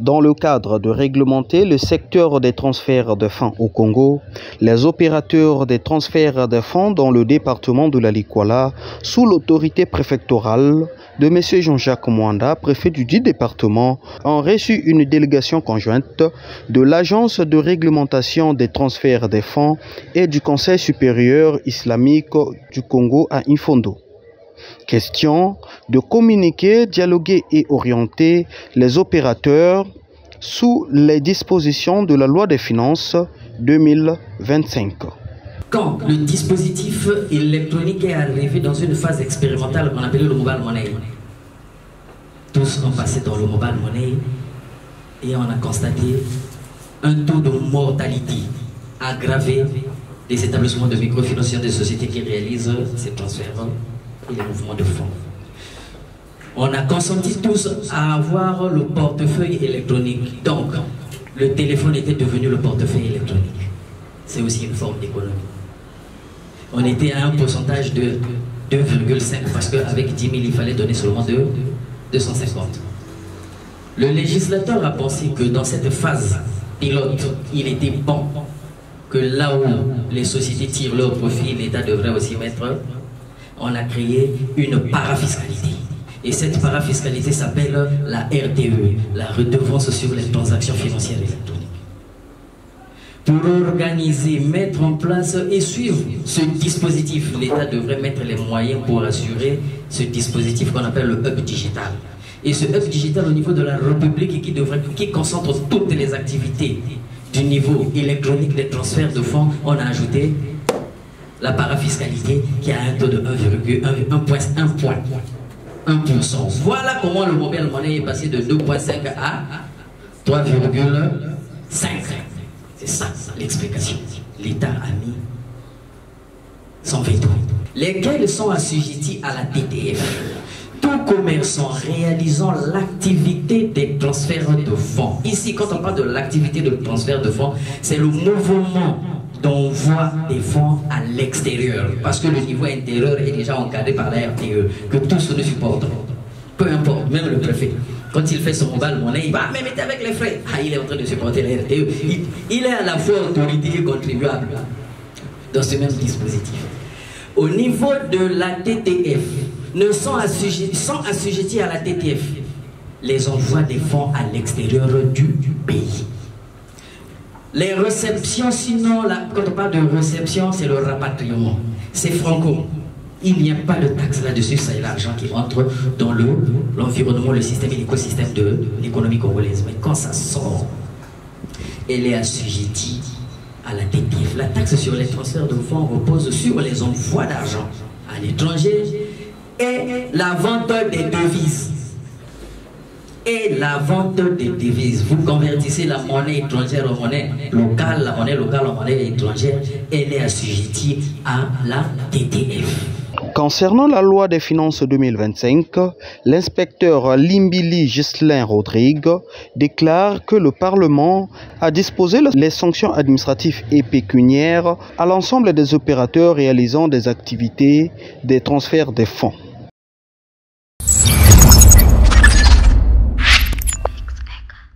Dans le cadre de réglementer le secteur des transferts de fonds au Congo, les opérateurs des transferts de fonds dans le département de la Likuala, sous l'autorité préfectorale de M. Jean-Jacques Mwanda, préfet du dit département, ont reçu une délégation conjointe de l'Agence de réglementation des transferts des fonds et du Conseil supérieur islamique du Congo à Infondo. Question de communiquer, dialoguer et orienter les opérateurs sous les dispositions de la loi des finances 2025. Quand le dispositif électronique est arrivé dans une phase expérimentale qu'on appelait le mobile money, tous ont passé dans le mobile money et on a constaté un taux de mortalité aggravé des établissements de microfinance des sociétés qui réalisent ces transferts et les mouvements de fonds. On a consenti tous à avoir le portefeuille électronique. Donc, le téléphone était devenu le portefeuille électronique. C'est aussi une forme d'économie. On était à un pourcentage de 2,5 parce qu'avec 10 000, il fallait donner seulement 250. Le législateur a pensé que dans cette phase pilote, il était bon que là où les sociétés tirent leur profit, l'État devrait aussi mettre. On a créé une parafiscalité. Et cette parafiscalité s'appelle la RTE, la redevance sur les transactions financières électroniques. Pour organiser, mettre en place et suivre ce dispositif, l'État devrait mettre les moyens pour assurer ce dispositif qu'on appelle le hub digital. Et ce hub digital au niveau de la République qui concentre toutes les activités du niveau électronique des transferts de fonds, on a ajouté la parafiscalité qui a un taux de 1,1%. Voilà comment le mobile money est passé de 2,5 à 3,5. C'est ça l'explication. L'État a mis son veto. Lesquels sont assujettis à la TTF. Tout commerçant réalisant l'activité des transferts de fonds. Ici, quand on parle de l'activité de transfert de fonds, c'est le mouvement d'envoi des fonds à l'extérieur. Parce que le niveau intérieur est déjà encadré par la RTE, que tous ne supportent. Peu importe, même le préfet. Quand il fait son mobile monnaie, il va même être avec les frais. Ah, il est en train de supporter la RTE. Il est à la fois autorité et contribuable dans ce même dispositif. Au niveau de la TTF, sont assujettis à la TTF les envois des fonds à l'extérieur du pays. Les réceptions, sinon, quand on parle de réception, c'est le rapatriement. C'est franco. Il n'y a pas de taxe là-dessus, c'est l'argent qui entre dans l'environnement, le système et l'écosystème de l'économie congolaise. Mais quand ça sort, elle est assujettie à la TTF. La taxe sur les transferts de fonds repose sur les envois d'argent à l'étranger et la vente des devises. Et la vente des devises. Vous convertissez la monnaie étrangère en monnaie locale, la monnaie locale en monnaie étrangère, elle est assujettie à la TTF. Concernant la loi des finances 2025, l'inspecteur Limbili Ghislain Rodrigue déclare que le Parlement a disposé les sanctions administratives et pécuniaires à l'ensemble des opérateurs réalisant des activités des transferts des fonds.